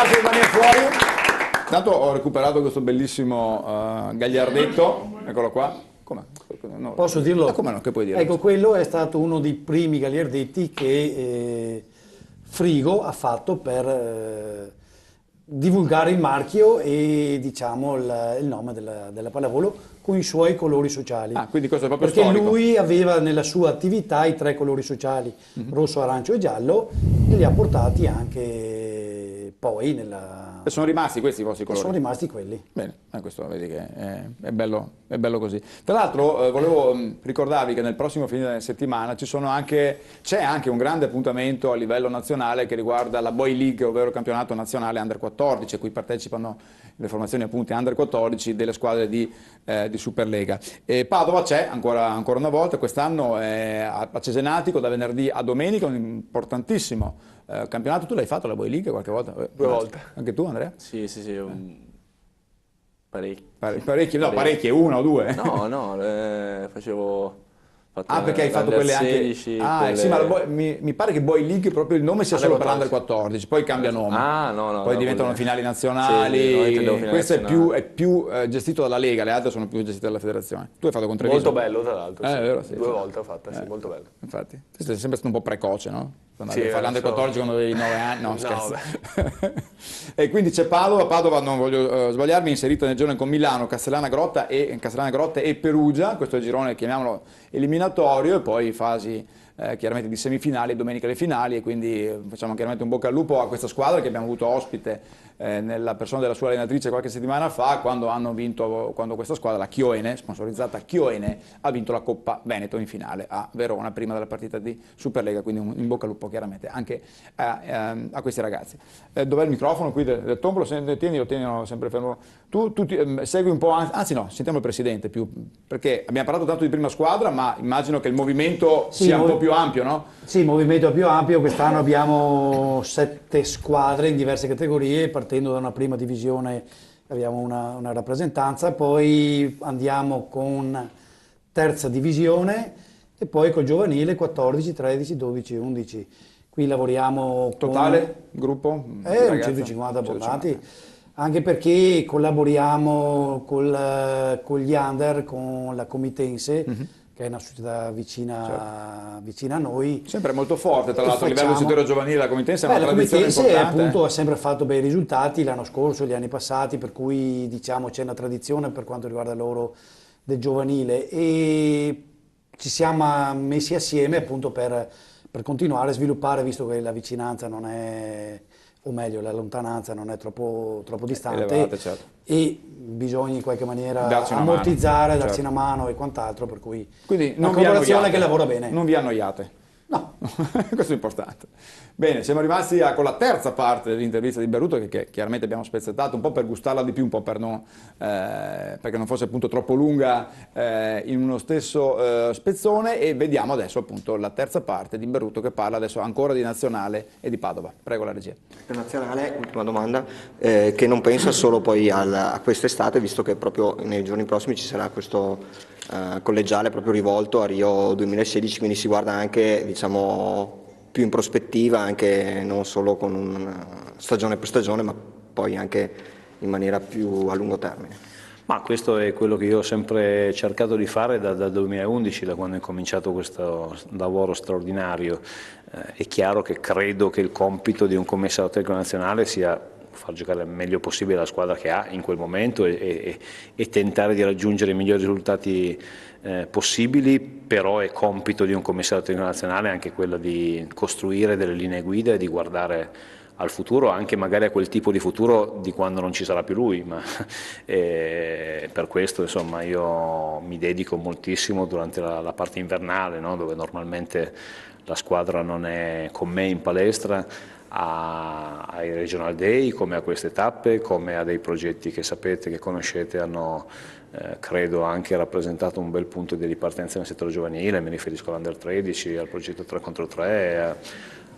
Rimasti rimanere fuori. Intanto ho recuperato questo bellissimo gagliardetto, eccolo qua. Com'è? No. Posso dirlo? Come no? Che puoi dire? Ecco, quello è stato uno dei primi gagliardetti che Frigo ha fatto per divulgare il marchio e diciamo il nome della pallavolo con i suoi colori sociali. Ah, quindi questo è proprio Perché storico. lui aveva nella sua attività i 3 colori sociali, rosso, arancio e giallo, e li ha portati anche poi E sono rimasti questi i vostri colori? Sono rimasti quelli. Bene, questo vedi che è bello così. Tra l'altro volevo ricordarvi che nel prossimo fine settimana c'è anche un grande appuntamento a livello nazionale che riguarda la Boy League, ovvero il campionato nazionale Under 14, a cui partecipano le formazioni appunto Under 14 delle squadre di Superlega. E Padova c'è ancora una volta, quest'anno a Cesenatico da venerdì a domenica, un importantissimo campionato. Tu l'hai fatto la Boy League qualche volta? 2 volte. Anche tu, Andrea? Sì, parecchi. Parecchi, no, parecchi, 1 o 2? No, facevo... Perché hai fatto quelle anche... 16, quelle... sì, ma mi pare che Boy League proprio il nome sia solo per l'Under 14, poi cambia nome. No. Poi diventano finali nazionali, Sì, questo è più gestito dalla Lega, le altre sono più gestite dalla federazione. Tu hai fatto con Treviso? Molto bello, tra l'altro. Sì. Vero, sì, 2 volte ho fatto, sì, molto bello. Infatti, tu sei sempre stato un po' precoce, no? Sì, fare l'Under 14 quando avevi 9 anni, no, No, scherzo. E quindi c'è Padova, non voglio sbagliarmi, inserita nel girone con Milano, Castellana Grotte e Perugia, questo è il girone, chiamiamolo eliminatorio, e poi fasi chiaramente di semifinali, domenica le finali, e quindi facciamo chiaramente un bocca al lupo a questa squadra che abbiamo avuto ospite nella persona della sua allenatrice qualche settimana fa, quando questa squadra, la Chioene, sponsorizzata Chioene, ha vinto la Coppa Veneto in finale a Verona prima della partita di Superlega, quindi un in bocca al lupo chiaramente anche a questi ragazzi. Dov'è il microfono qui del tombolo? Tienilo sempre fermo. Tu segui un po', anzi no, sentiamo il presidente più, perché abbiamo parlato tanto di prima squadra, ma immagino che il movimento sia un po' più ampio, no? Sì, il movimento è più ampio, quest'anno abbiamo 7 squadre in diverse categorie, partendo da una prima divisione abbiamo una rappresentanza, poi andiamo con terza divisione e poi col giovanile 14, 13, 12, 11. Qui lavoriamo Totale, gruppo? un 150 abbonati, anche perché collaboriamo con gli under, con la Comitense, che è una società vicina a noi. Sempre molto forte, tra l'altro, a livello del giovanile la Comitense è una tradizione importante. La importante. Comitense ha sempre fatto bei risultati l'anno scorso, gli anni passati, per cui diciamo c'è una tradizione per quanto riguarda loro del giovanile, e ci siamo messi assieme appunto per continuare a sviluppare, visto che la vicinanza non è, o meglio la lontananza non è troppo distante, elevate, certo. E bisogna in qualche maniera darci ammortizzare, darsi certo. una mano e quant'altro, per cui Quindi una collaborazione che lavora bene. Non vi annoiate? No. Questo è importante. Bene, siamo rimasti con la terza parte dell'intervista di Berruto, che chiaramente abbiamo spezzettato un po' per gustarla di più, un po' per perché non fosse appunto troppo lunga in uno stesso spezzone, e vediamo adesso appunto la terza parte di Berruto, che parla adesso ancora di Nazionale e di Padova. Prego la regia. Per Nazionale, ultima domanda, che non pensa solo poi a quest'estate, visto che proprio nei giorni prossimi ci sarà questo collegiale proprio rivolto a Rio 2016, quindi si guarda anche, diciamo, più in prospettiva, anche non solo con una stagione per stagione, ma poi anche in maniera più a lungo termine. Ma questo è quello che io ho sempre cercato di fare dal 2011, da quando ho cominciato questo lavoro straordinario. È chiaro che credo che il compito di un commissario tecnico nazionale sia far giocare il meglio possibile la squadra che ha in quel momento e tentare di raggiungere i migliori risultati possibili, però è compito di un commissario tecnico nazionale anche quello di costruire delle linee guida e di guardare al futuro, anche magari a quel tipo di futuro di quando non ci sarà più lui, ma per questo insomma io mi dedico moltissimo durante la parte invernale, no? Dove normalmente la squadra non è con me in palestra, ai Regional Day, come a queste tappe, come a dei progetti che sapete, che conoscete, hanno credo anche rappresentato un bel punto di ripartenza nel settore giovanile. Mi riferisco all'Under 13, al progetto 3 contro 3,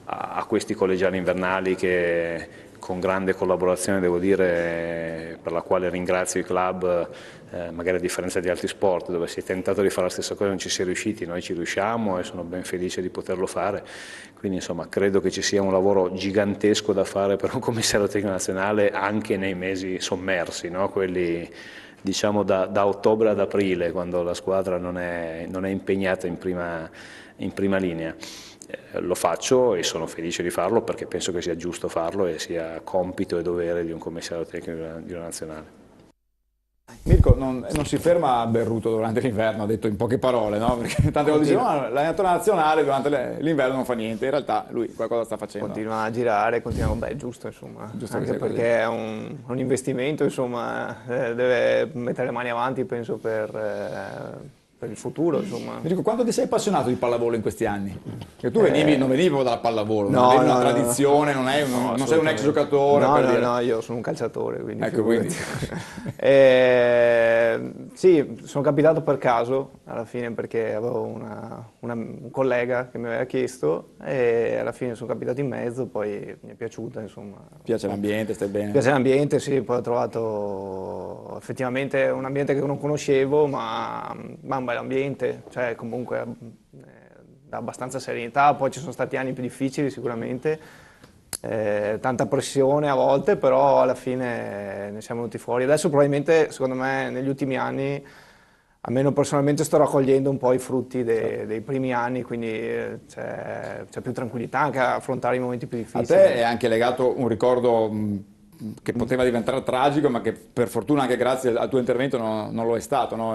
a questi collegiali invernali che con grande collaborazione, devo dire, per la quale ringrazio i club, magari a differenza di altri sport dove si è tentato di fare la stessa cosa e non ci si è riusciti, noi ci riusciamo e sono ben felice di poterlo fare, quindi insomma credo che ci sia un lavoro gigantesco da fare per un commissario tecnico nazionale anche nei mesi sommersi, no? Quelli diciamo da ottobre ad aprile, quando la squadra non è impegnata in prima linea. Lo faccio e sono felice di farlo perché penso che sia giusto farlo e sia compito e dovere di un commissario tecnico di una nazionale. Mirko non si ferma a berruto durante l'inverno, ha detto in poche parole, no? Perché tante volte dicono l'allenatore nazionale durante l'inverno non fa niente, in realtà lui qualcosa sta facendo. Continua a girare, è giusto insomma, Giusto anche perché è un investimento, insomma, deve mettere le mani avanti penso per il futuro, insomma. Mi dico, quanto ti sei appassionato di pallavolo in questi anni? Perché tu non venivi proprio dalla pallavolo, no, non avevi no, una tradizione, non sei un ex giocatore. No, io sono un calciatore, quindi. Ecco, quindi. Sì, sono capitato per caso alla fine perché avevo un collega che mi aveva chiesto e alla fine sono capitato in mezzo, poi mi è piaciuta, insomma. Piace l'ambiente, stai bene? Piace l'ambiente, sì, poi ho trovato effettivamente un ambiente che non conoscevo, ma un bel ambiente, cioè comunque dà abbastanza serenità, poi ci sono stati anni più difficili sicuramente, tanta pressione a volte, però alla fine ne siamo venuti fuori. Adesso probabilmente, secondo me, negli ultimi anni, almeno personalmente sto raccogliendo un po' i frutti dei primi anni, quindi c'è più tranquillità anche a affrontare i momenti più difficili. A te è anche legato un ricordo che poteva diventare tragico, ma che per fortuna anche grazie al tuo intervento non lo è stato, no?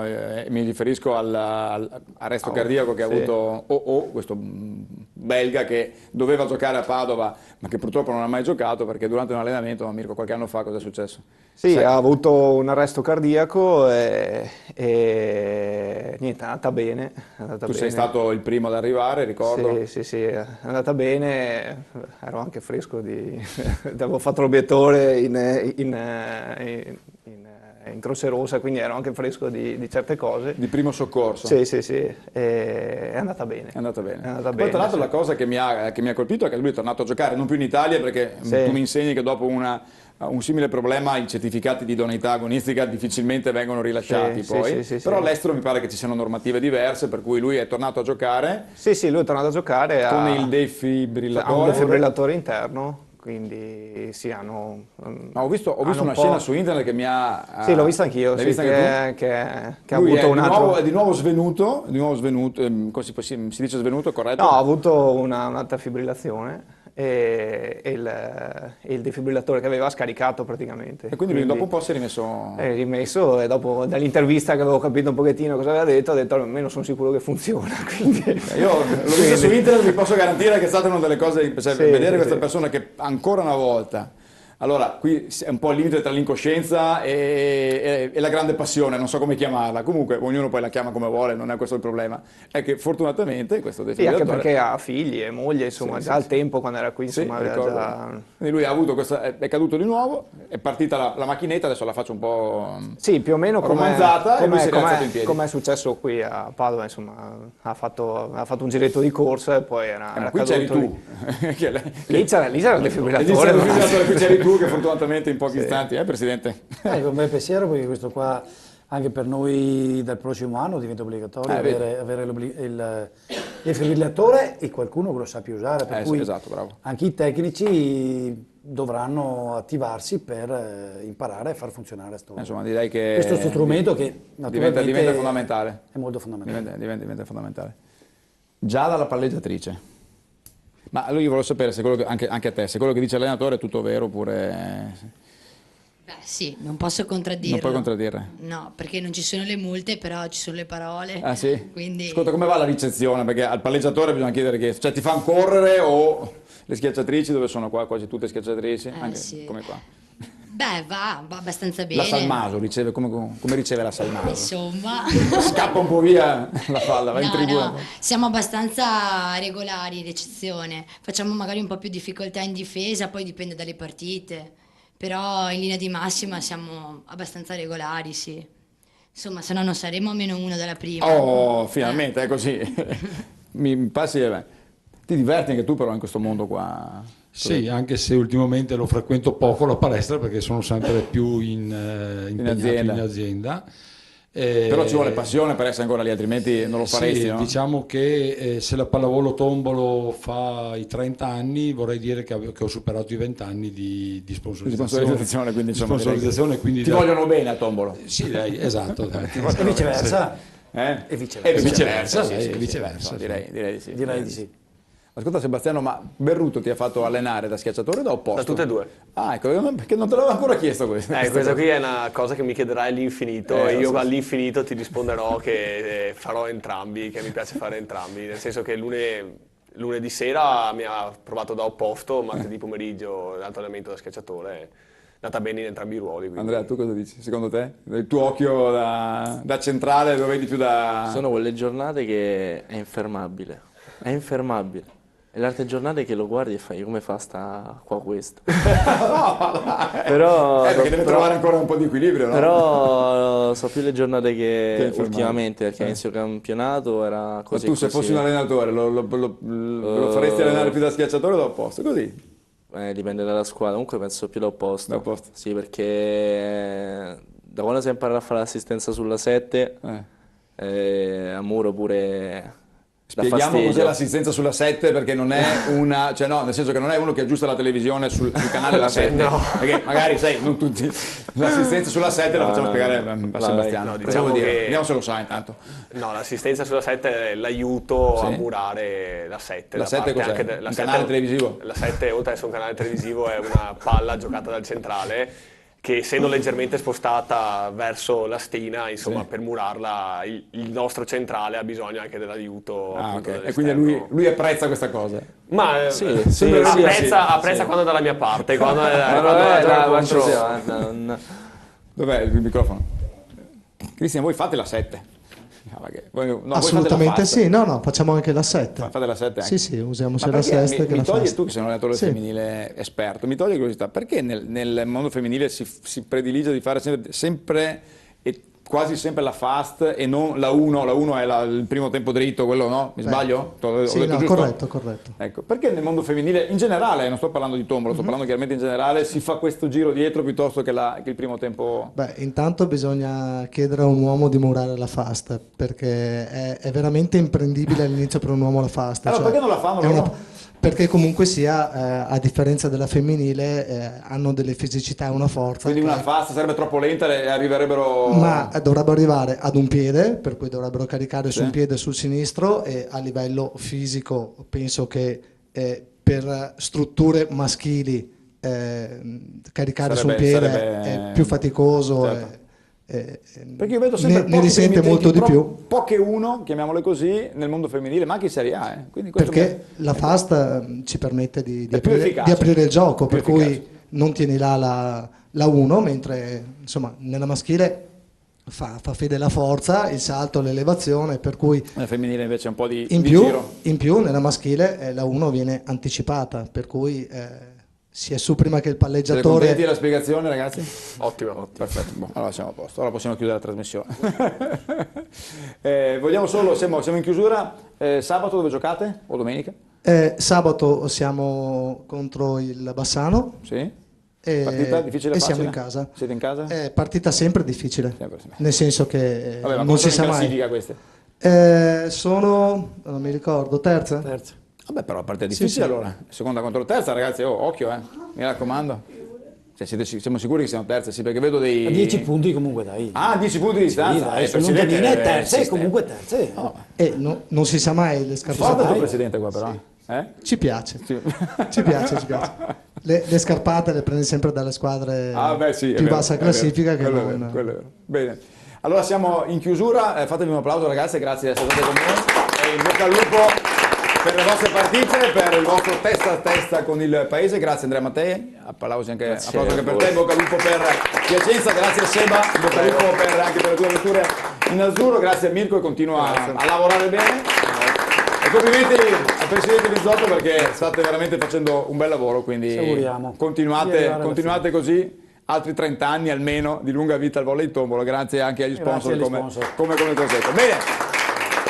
Mi riferisco all'arresto cardiaco che ha avuto questo belga che doveva giocare a Padova, ma che purtroppo non ha mai giocato perché durante un allenamento, Mirko, qualche anno fa cosa è successo? Sì, ha avuto un arresto cardiaco e niente, è andata bene. Tu sei stato il primo ad arrivare, ricordo? Sì, è andata bene, ero anche fresco, avevo fatto l'obiettore in Croce Rossa, quindi ero anche fresco di certe cose. Di primo soccorso? Sì, è andata bene. È andata bene. Poi tra l'altro la cosa che mi ha colpito è che lui è tornato a giocare, non più in Italia, perché tu mi insegni che dopo un simile problema i certificati di idoneità agonistica difficilmente vengono rilasciati poi, però all'estero mi pare che ci siano normative diverse, per cui lui è tornato a giocare. Sì, lui è tornato a giocare con il defibrillatore. Ha un defibrillatore interno. Quindi sì, hanno... ho visto una scena su internet che mi ha... Sì, l'ho vista anch'io, che ha lui avuto un altro... È di nuovo svenuto, come si dice svenuto, corretto? No, ha avuto un'altra fibrillazione e il defibrillatore che aveva scaricato praticamente. E quindi lui dopo un po' si è rimesso... È rimesso e dopo dall'intervista che avevo capito un pochettino cosa aveva detto, ho detto almeno sono sicuro che funziona. Quindi... Io l'ho visto su internet, vi posso garantire che è stata una delle cose, cioè, vedere questa persona che ancora una volta... Allora, qui è un po' il limite tra l'incoscienza e la grande passione, non so come chiamarla, comunque ognuno poi la chiama come vuole, non è questo il problema. È che fortunatamente questo defibrillatore... Sì, anche perché ha figli e moglie, insomma, già al tempo quando era qui, insomma, aveva già... Quindi lui ha avuto è caduto di nuvo, è partita la macchinetta, adesso la faccio un po' sì, più o meno romanzata, e lui si è rialzato in piedi. Come è successo qui a Padova, insomma, ha fatto un giretto di corsa e poi era qui c'eri tu. Lì c'era il defibrillatore. Qui c'eri tu, che fortunatamente in pochi istanti, Presidente? Un bel pensiero, perché questo qua anche per noi dal prossimo anno diventa obbligatorio avere il defibrillatore e qualcuno che lo sappia usare, per cui esatto, bravo. Anche i tecnici dovranno attivarsi per imparare a far funzionare insomma, direi che questo strumento che diventa fondamentale. È molto fondamentale. Diventa fondamentale. Già dalla palleggiatrice. Ma io volevo sapere, se anche a te, se quello che dice l'allenatore è tutto vero oppure... Beh sì, non posso contraddirlo. Non puoi contraddirre? No, perché non ci sono le multe, però ci sono le parole. Ah sì? Quindi... Ascolta, come va la ricezione? Perché al palleggiatore bisogna chiedere che... Cioè ti fanno correre o le schiacciatrici, dove sono qua quasi tutte schiacciatrici? Anche sì. Come qua. Beh, va abbastanza bene. La Salmaso riceve, come riceve la Salmaso? Insomma... Scappa un po' via la palla, va in tribuna. No, siamo abbastanza regolari in ricezione. Facciamo magari un po' più difficoltà in difesa, poi dipende dalle partite. Però in linea di massima siamo abbastanza regolari, sì. Insomma, se no non saremo a -1 dalla prima. Oh, finalmente, è così. Mi passi... Ti diverti anche tu però in questo mondo qua? Sì, anche se ultimamente lo frequento poco la palestra perché sono sempre più impegnato in azienda. Però ci vuole passione per essere ancora lì, altrimenti non lo faresti, sì, no? diciamo che se la pallavolo tombolo fa i 30 anni, vorrei dire che ho superato i 20 anni di sponsorizzazione. Quindi, insomma, quindi ti vogliono bene a tombolo. Sì, dai, esatto. Dai. E viceversa. E viceversa, sì, viceversa. Direi di sì. Direi di sì. Ascolta Sebastiano, ma Berruto ti ha fatto allenare da schiacciatore o da opposto? Da tutte e due. Ah, ecco, perché non te l'avevo ancora chiesto questo. Questa qui è una cosa che mi chiederai all'infinito e io all'infinito ti risponderò che farò entrambi, che mi piace fare entrambi, nel senso che lunedì sera mi ha provato da opposto, martedì pomeriggio l'altro allenamento da schiacciatore, è andata bene in entrambi i ruoli. Quindi. Andrea, tu cosa dici? Secondo te? Il tuo occhio da centrale lo vedi più da... Sono quelle giornate che è infermabile. E le altre giornate che lo guardi e fai come fa sta qua questo. Però perché deve trovare ancora un po' di equilibrio, no? Però so più le giornate che ultimamente, perché all'inizio campionato era così. Ma tu se fossi un allenatore lo faresti allenare più da schiacciatore o da opposto? Così? Dipende dalla squadra, comunque penso più da opposto. Da opposto. Sì, perché da quando si impara a fare l'assistenza sulla 7, a Muro pure... Spieghiamo cos'è l'assistenza sulla 7 perché non è una, cioè no, nel senso che non è uno che aggiusta la televisione sul canale la 7, no. Perché magari sai, non tutti, l'assistenza sulla 7 la facciamo spiegare a Sebastiano, diciamo che... vediamo se lo sa intanto. No, l'assistenza sulla 7 è l'aiuto a murare la 7. La 7 cos'è? Anche un canale televisivo? La 7, oltre ad essere un canale televisivo, è una palla giocata dal centrale che essendo leggermente spostata verso la stina, insomma, per murarla il nostro centrale ha bisogno anche dell'aiuto. Okay. E quindi lui apprezza questa cosa? Ma apprezza quando è dalla mia parte, quando Dov'è il microfono? Cristian, voi fate la 7? Assolutamente sì, no, facciamo anche la 7. Fate la 7 anche? Sì, usiamo sia la 7 che la 7. Mi toglie tu che sei un allenatore femminile esperto, mi toglie curiosità, perché nel mondo femminile si predilige di fare sempre e quasi sempre la fast e non la 1, la 1 è il primo tempo dritto, quello no? Mi sbaglio? Sì, no, corretto. Ecco, perché nel mondo femminile, in generale, non sto parlando di tombolo, sto parlando chiaramente in generale, si fa questo giro dietro piuttosto che il primo tempo? Beh, intanto bisogna chiedere a un uomo di murare la fast, perché è veramente imprendibile all'inizio per un uomo la fast. Allora perché non la fanno loro? Perché comunque sia, a differenza della femminile, hanno delle fisicità e una forza. Quindi una fast sarebbe troppo lenta e arriverebbero... Ma dovrebbero arrivare ad un piede, per cui dovrebbero caricare su un piede sul sinistro, e a livello fisico penso che per strutture maschili caricare su un piede è più faticoso. Certo. Perché io vedo sempre ne risente molto di più. Poche uno, chiamiamole così, nel mondo femminile, ma anche in Serie A. Perché la fast ci permette di aprire il gioco, per cui non tieni là la 1, mentre insomma nella maschile fa fede la forza, il salto, l'elevazione, per cui nella femminile invece un po' di giro. In più nella maschile la 1 viene anticipata, per cui si è su prima che il palleggiatore... Siete contenti della spiegazione, ragazzi? Ottimo. Perfetto, allora siamo a posto, ora possiamo chiudere la trasmissione. Vogliamo solo, siamo in chiusura, sabato dove giocate o domenica? Sabato siamo contro il Bassano. Sì. Partita difficile, e siamo in casa. Siete in casa? Partita sempre difficile, nel senso che vabbè, ma non si sa mai. Classifica queste? Sono, non mi ricordo, terza. Vabbè, però la partita è difficile allora. Seconda contro terza, ragazzi, occhio, mi raccomando. Siamo sicuri che siano terze, sì, perché vedo dei... A 10 punti comunque, dai. 10 punti di distanza. Presidente è terze, comunque terze. Non si sa mai le scarpate. Guarda il tuo presidente qua però. Ci piace. Ci piace. Le scarpate le prendi sempre dalle squadre più bassa classifica che non... Quello è vero. Bene. Allora siamo in chiusura, fatevi un applauso ragazzi, grazie di essere state con noi. E in bocca al lupo per le vostre partite, per il vostro testa a testa con il paese. Grazie Andrea Mattei, applausi anche per te, in bocca al lupo per Piacenza, grazie a Seba, in bocca al lupo anche per le tue avventure in azzurro, grazie a Mirko che continua a lavorare bene. E complimenti al Presidente Bizzotto perché state veramente facendo un bel lavoro, quindi continuate così, altri 30 anni almeno di lunga vita al volley tombolo, grazie anche agli sponsor come Corsetto. Bene.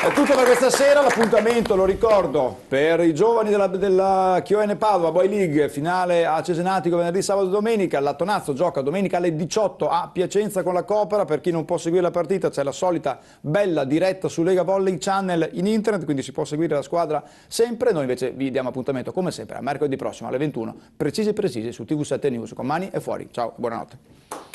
È tutto per questa sera, l'appuntamento, lo ricordo, per i giovani della Chioene Padova Boy League, finale a Cesenatico venerdì, sabato e domenica. La Tonazzo gioca domenica alle 18 a Piacenza con la Copera. Per chi non può seguire la partita c'è la solita bella diretta su Lega Volley Channel in internet, quindi si può seguire la squadra sempre. Noi invece vi diamo appuntamento come sempre a mercoledì prossimo alle 21, precisi su TV7 News con Mani e Fuori. Ciao e buonanotte.